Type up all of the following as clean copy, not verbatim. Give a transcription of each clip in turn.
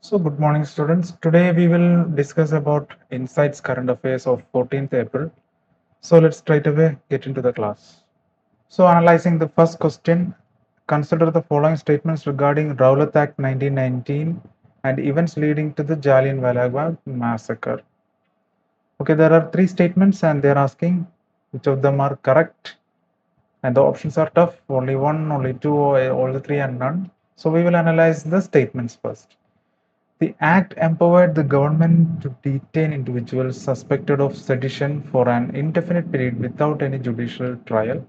So good morning students. Today we will discuss about Insights Current Affairs of 14th April. So let's straight away get into the class. So analyzing the first question, consider the following statements regarding Rowlatt Act 1919 and events leading to the Jallianwala Bagh massacre. Okay, there are three statements and they are asking which of them are correct, and the options are tough, only one, only two, or all the three and none. So we will analyze the statements first. The act empowered the government to detain individuals suspected of sedition for an indefinite period without any judicial trial.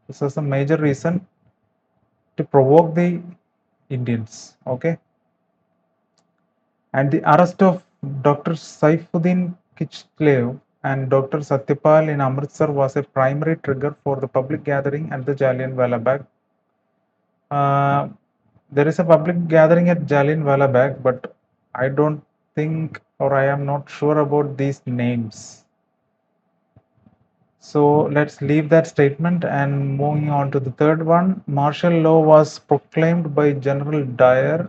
This was a major reason to provoke the Indians. Okay. And the arrest of Dr. Saifuddin Kichlev and Dr. Satyapal in Amritsar was a primary trigger for the public gathering at the Jallianwala Bagh. There is a public gathering at Jallianwala Bagh, but I don't think, or I am not sure about these names. So let's leave that statement and moving on to the third one. Martial law was proclaimed by General Dyer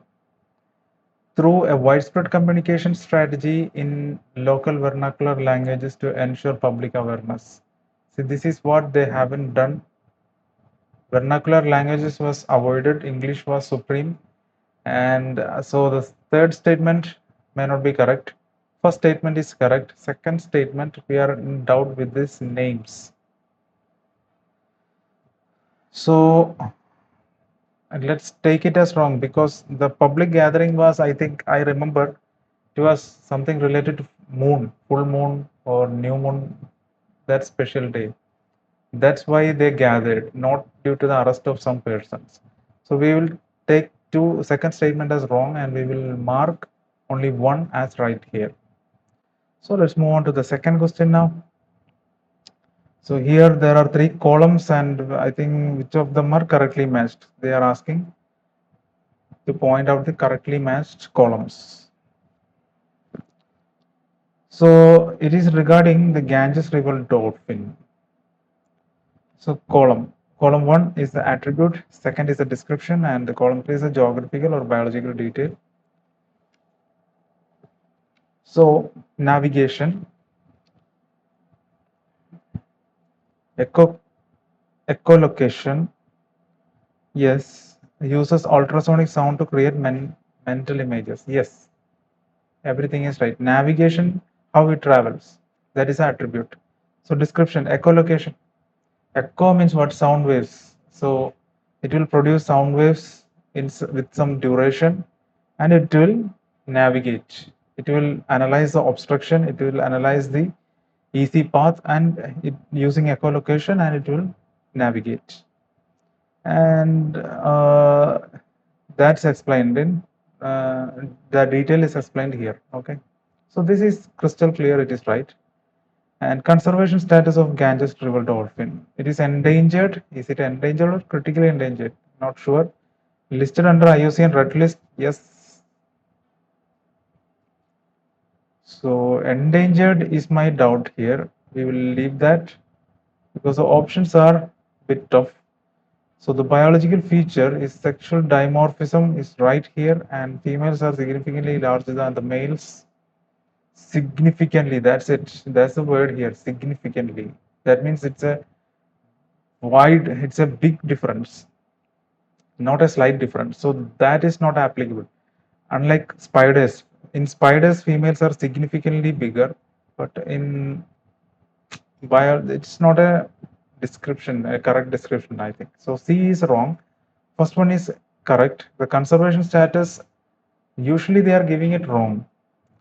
through a widespread communication strategy in local vernacular languages to ensure public awareness. See, this is what they haven't done. Vernacular languages was avoided, English was supreme, and so the third statement may not be correct. First statement is correct. Second statement, we are in doubt with these names. So let's take it as wrong, because the public gathering was, I think I remember, it was something related to moon, full moon or new moon, that special day. That's why they gathered, not due to the arrest of some persons. So we will take second statement as wrong and we will mark only one as right here. So let's move on to the second question now. So here there are three columns and I think which of them are correctly matched. They are asking to point out the correctly matched columns. So it is regarding the Ganges River dolphin. So column 1 is the attribute, second is the description, and the column 3 is the geographical or biological detail. So navigation, echolocation, yes, uses ultrasonic sound to create mental images. Yes, everything is right. Navigation, how it travels, that is attribute. So description, echolocation. Echo means what? Sound waves. So it will produce sound waves with some duration, and it will navigate. It will analyze the obstruction, it will analyze the easy path, and it using echolocation, and it will navigate. And that's explained in the detail is explained here. Okay, so this is crystal clear, it is right. And conservation status of Ganges river dolphin. It is endangered. Is it endangered or critically endangered? Not sure. Listed under IUCN Red List. Yes. So endangered is my doubt here. We will leave that because the options are a bit tough. So the biological feature is sexual dimorphism is right here, and females are significantly larger than the males. Significantly, that's it. That's the word here, significantly. That means it's a big difference, not a slight difference. So that is not applicable. Unlike spiders, in spiders, females are significantly bigger, but in it's not a description, a correct description, I think. So C is wrong. First one is correct. The conservation status, usually they are giving it wrong,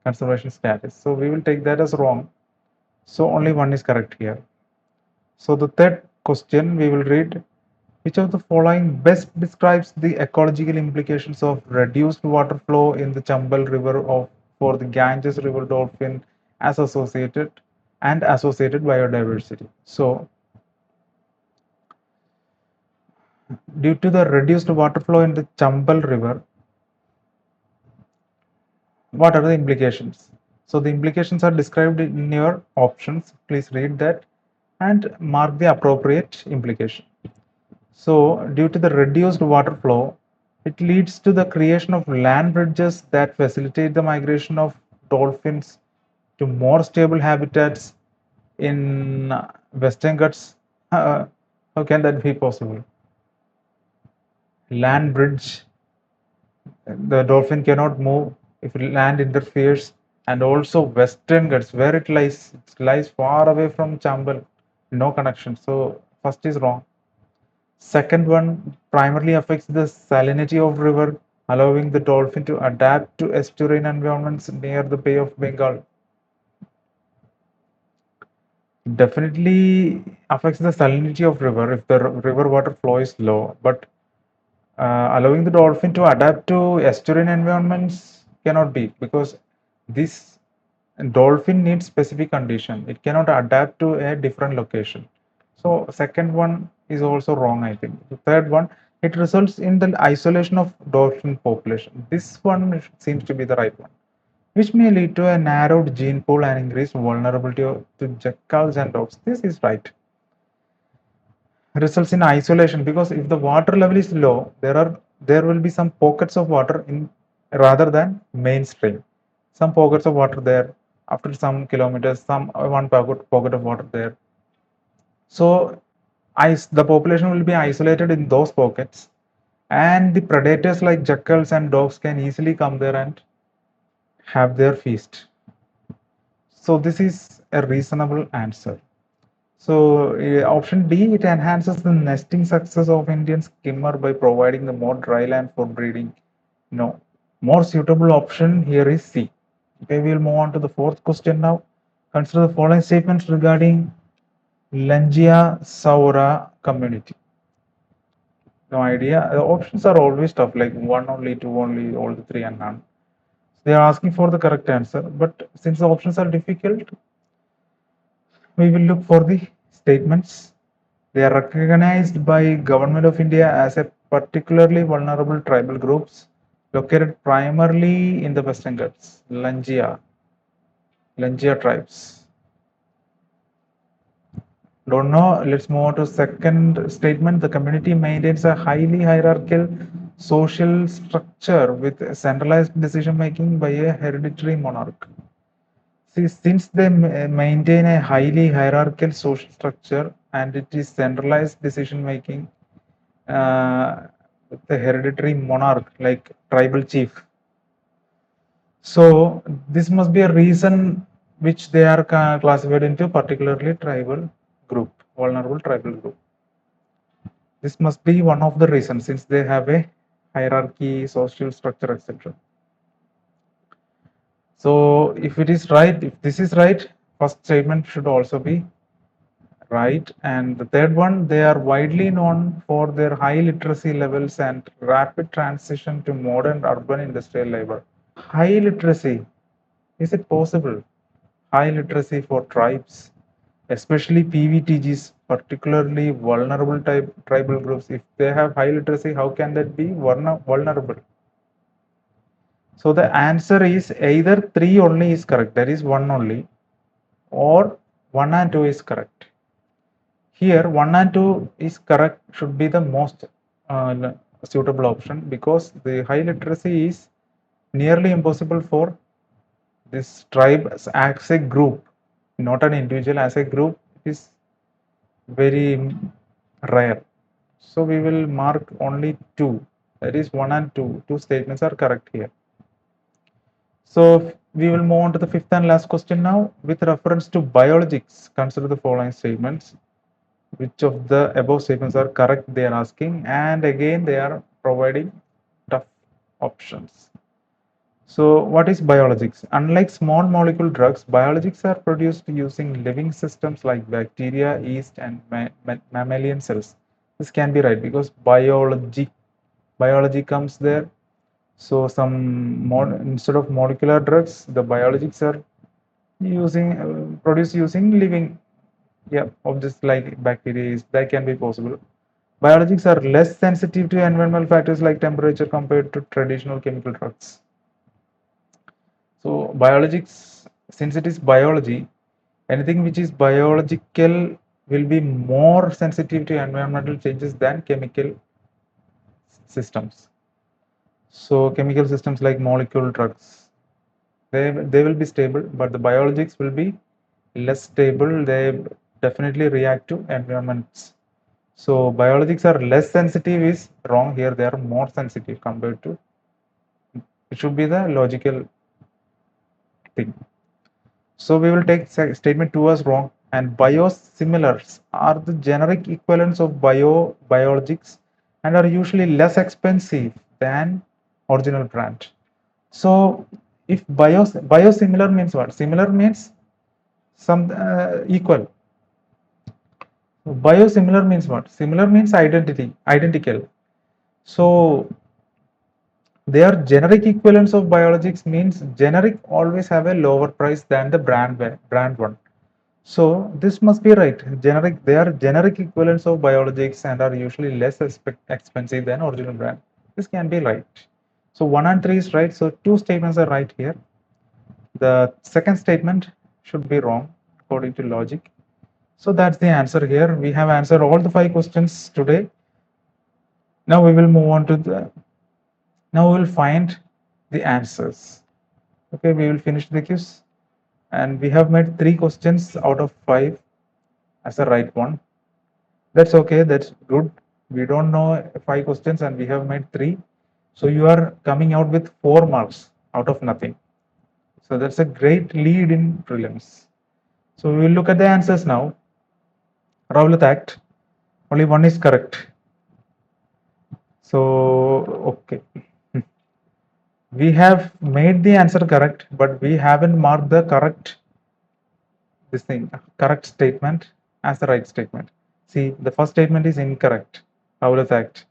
conservation status. So we will take that as wrong. So only one is correct here. So the third question we will read, which of the following best describes the ecological implications of reduced water flow in the Chambal River for the Ganges River dolphin as associated biodiversity? So due to the reduced water flow in the Chambal River, what are the implications? So the implications are described in your options. Please read that and mark the appropriate implication. So due to the reduced water flow, It leads to the creation of land bridges that facilitate the migration of dolphins to more stable habitats in Western Ghats. How can that be possible? Land bridge, the dolphin cannot move if land interferes, and also Western Ghats, where it lies far away from Chambal, no connection. So first is wrong. Second one primarily affects the salinity of river, allowing the dolphin to adapt to estuarine environments near the Bay of Bengal. Definitely affects the salinity of river if the river water flow is low, but allowing the dolphin to adapt to estuarine environments cannot be, because this dolphin needs specific condition. It cannot adapt to a different location. So second one is also wrong, I think. The third one, it results in the isolation of dolphin population. This one seems to be the right one, which may lead to a narrowed gene pool and increased vulnerability to jackals and dogs. This is right. Results in isolation, because if the water level is low, there will be some pockets of water in rather than mainstream. Some pockets of water there after some kilometers, some one pocket of water there. So the population will be isolated in those pockets, and the predators like jackals and dogs can easily come there and have their feast. So this is a reasonable answer. So option D, it enhances the nesting success of Indian skimmer by providing the more dry land for breeding. No, more suitable option here is C. Okay, we'll move on to the fourth question now. Consider the following statements regarding Langia saura community. No idea. The options are always tough, like one only, two only, all the three, and none. They are asking for the correct answer, but since the options are difficult, we will look for the statements. They are recognized by Government of India as a particularly vulnerable tribal groups located primarily in the Western Ghats, Langia tribes. Don't know. Let's move on to second statement. The community maintains a highly hierarchical social structure with centralized decision making by a hereditary monarch. See, since they maintain a highly hierarchical social structure and it is centralized decision making, with the hereditary monarch like tribal chief. So this must be a reason which they are classified into particularly tribal group, vulnerable tribal group. This must be one of the reasons, since they have a hierarchy, social structure, etc. So if it is right, if this is right, first statement should also be right. And the third one, they are widely known for their high literacy levels and rapid transition to modern urban industrial labor. High literacy, is it possible? High literacy for tribes, especially PVTGs, particularly vulnerable tribal groups. If they have high literacy, how can that be vulnerable? So the answer is either 3 only is correct, that is 1 only, or 1 and 2 is correct. Here 1 and 2 is correct, should be the most suitable option, because the high literacy is nearly impossible for this tribe as a group, not an individual. As a group, it is very rare. So we will mark only 2, that is 1 and 2. Two statements are correct here. So we will move on to the fifth and last question now. With reference to biologics, consider the following statements. Which of the above statements are correct, they are asking, and again they are providing tough options. So what is biologics? Unlike small molecule drugs, biologics are produced using living systems like bacteria, yeast, and mammalian cells. This can be right, because biology comes there. So instead of molecular drugs, the biologics are produced using living objects like bacteria. That can be possible. Biologics are less sensitive to environmental factors like temperature compared to traditional chemical drugs. So biologics, since it is biology, anything which is biological will be more sensitive to environmental changes than chemical systems. So chemical systems like molecule drugs, they will be stable, but the biologics will be less stable. They definitely react to environments. So biologics are less sensitive is wrong here. They are more sensitive compared to, it should be the logical thing. So we will take statement 2 as wrong, and biosimilars are the generic equivalents of biologics and are usually less expensive than original brand. So if biosimilar means what? Similar means some equal. Biosimilar means what? Similar means identical. So they are generic equivalents of biologics means generic always have a lower price than the brand one. So this must be right. Generic, they are generic equivalents of biologics and are usually less expensive than original brand. This can be right. So 1 and 3 is right. So 2 statements are right here. The second statement should be wrong according to logic. So that's the answer here. We have answered all the 5 questions today. Now we will move on to now we will find the answers. Okay, we will finish the quiz, and we have made 3 questions out of 5 as the right one. That's okay, that's good. We don't know 5 questions and we have made 3. So you are coming out with 4 marks out of nothing. So that's a great lead in prelims. So we will look at the answers now. Rowlatt Act, only one is correct. So, okay. We have made the answer correct, but we haven't marked the correct statement as the right statement. See, the first statement is incorrect. Rowlatt Act.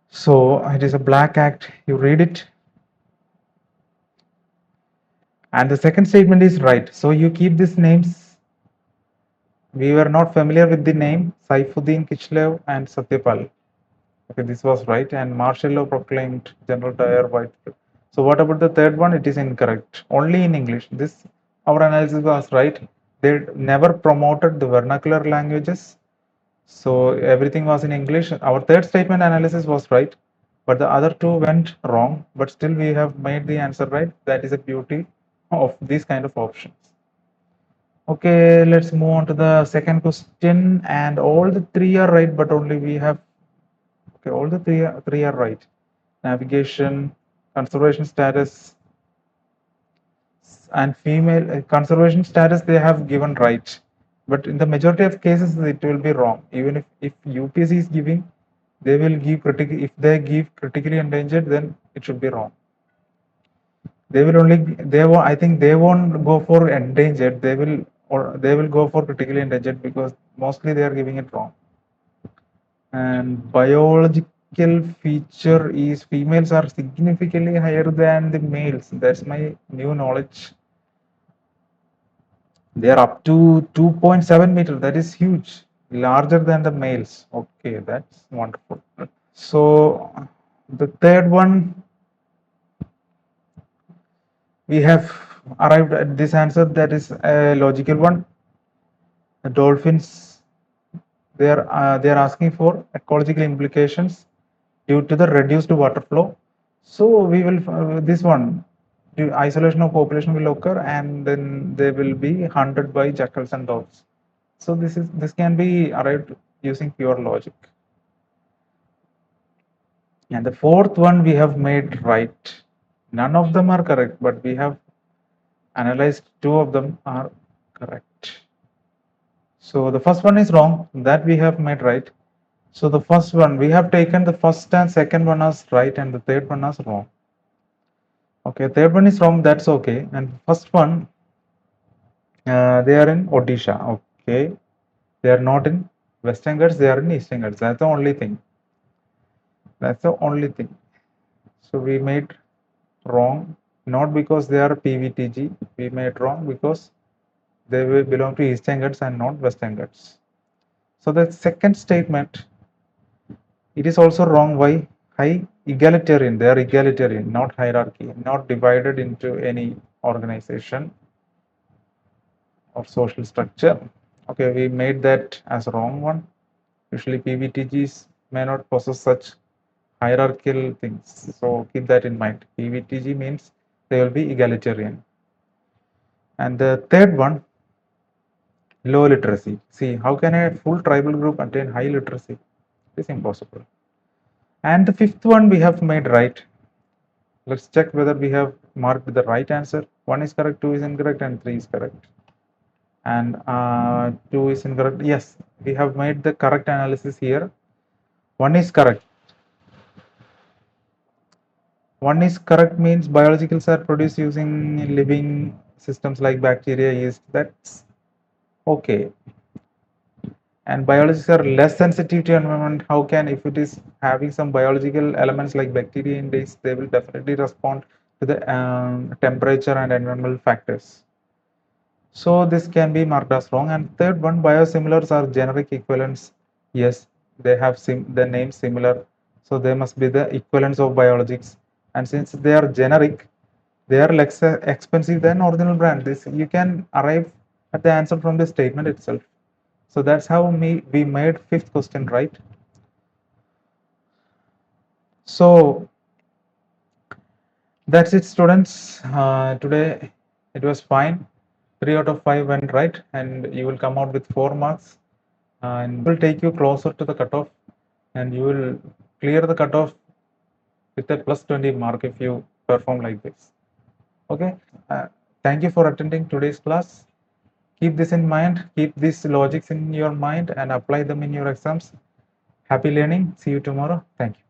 So it is a black act. You read it. And the second statement is right. So you keep these names. We were not familiar with the name Saifuddin Kishlev and Satyapal. Okay, this was right. And martial law proclaimed General Dyer White. So what about the third one? It is incorrect. Only in English. This our analysis was right. They never promoted the vernacular languages. So everything was in English. Our third statement analysis was right, but the other two went wrong. But still, we have made the answer right. That is a beauty of these kind of options. Okay, let's move on to the second question. And all the 3 are right, but only we have, okay, all the three are right. Navigation, conservation status, and female conservation status they have given right, but in the majority of cases it will be wrong. Even if UPSC is giving, they will give if they give critically endangered, then it should be wrong. They will only I think they won't go for endangered, they will go for critically endangered because mostly they are giving it wrong. And biological feature is females are significantly higher than the males. That's my new knowledge. They are up to 2.7 meters. That is huge, larger than the males. Okay, that's wonderful. So the third one, we have arrived at this answer. That is a logical one. The dolphins, they are asking for ecological implications due to the reduced water flow. So we will this one, isolation of population will occur, and then they will be hunted by jackals and dogs. So this can be arrived using pure logic. And the fourth one we have made right. None of them are correct, but we have analyzed 2 of them are correct. So the first one is wrong, that we have made right. So the first one, we have taken the first and second one as right and the third one as wrong. Okay, third one is wrong, that's okay. And first one, they are in Odisha. Okay, they are not in Western Ghats, they are in Eastern Ghats. That's the only thing. That's the only thing. So we made wrong, not because they are PVTG. We made wrong because they will belong to Eastern Ghats and not Western Ghats. So the second statement, it is also wrong. Why? High egalitarian. They are egalitarian, not hierarchy, not divided into any organization or social structure. Okay, we made that as a wrong one. Usually PVTGs may not possess such hierarchical things. So keep that in mind. PVTG means they will be egalitarian. And the third one, low literacy. See, how can a full tribal group attain high literacy? It's impossible. And the fifth one we have made right. Let's check whether we have marked the right answer. 1 is correct, 2 is incorrect, and 3 is correct. And 2 is incorrect. Yes, we have made the correct analysis here. 1 is correct. 1 is correct means biologicals are produced using living systems like bacteria, yeast. That's okay. And biologists are less sensitive to environment. How can, if it is having some biological elements like bacteria in this, they will definitely respond to the temperature and environmental factors. So this can be marked as wrong. And third one, biosimilars are generic equivalents. Yes, they have the name similar, so they must be the equivalents of biologics. And since they are generic, they are less expensive than original brand. This you can arrive at the answer from the statement itself. So that's how we made fifth question right. So that's it, students. Today it was fine. 3 out of 5 went right, and you will come out with 4 marks. And will take you closer to the cutoff, and you will clear the cutoff with a plus 20 mark if you perform like this. Okay. Thank you for attending today's class. Keep this in mind. Keep these logics in your mind and apply them in your exams. Happy learning. See you tomorrow. Thank you.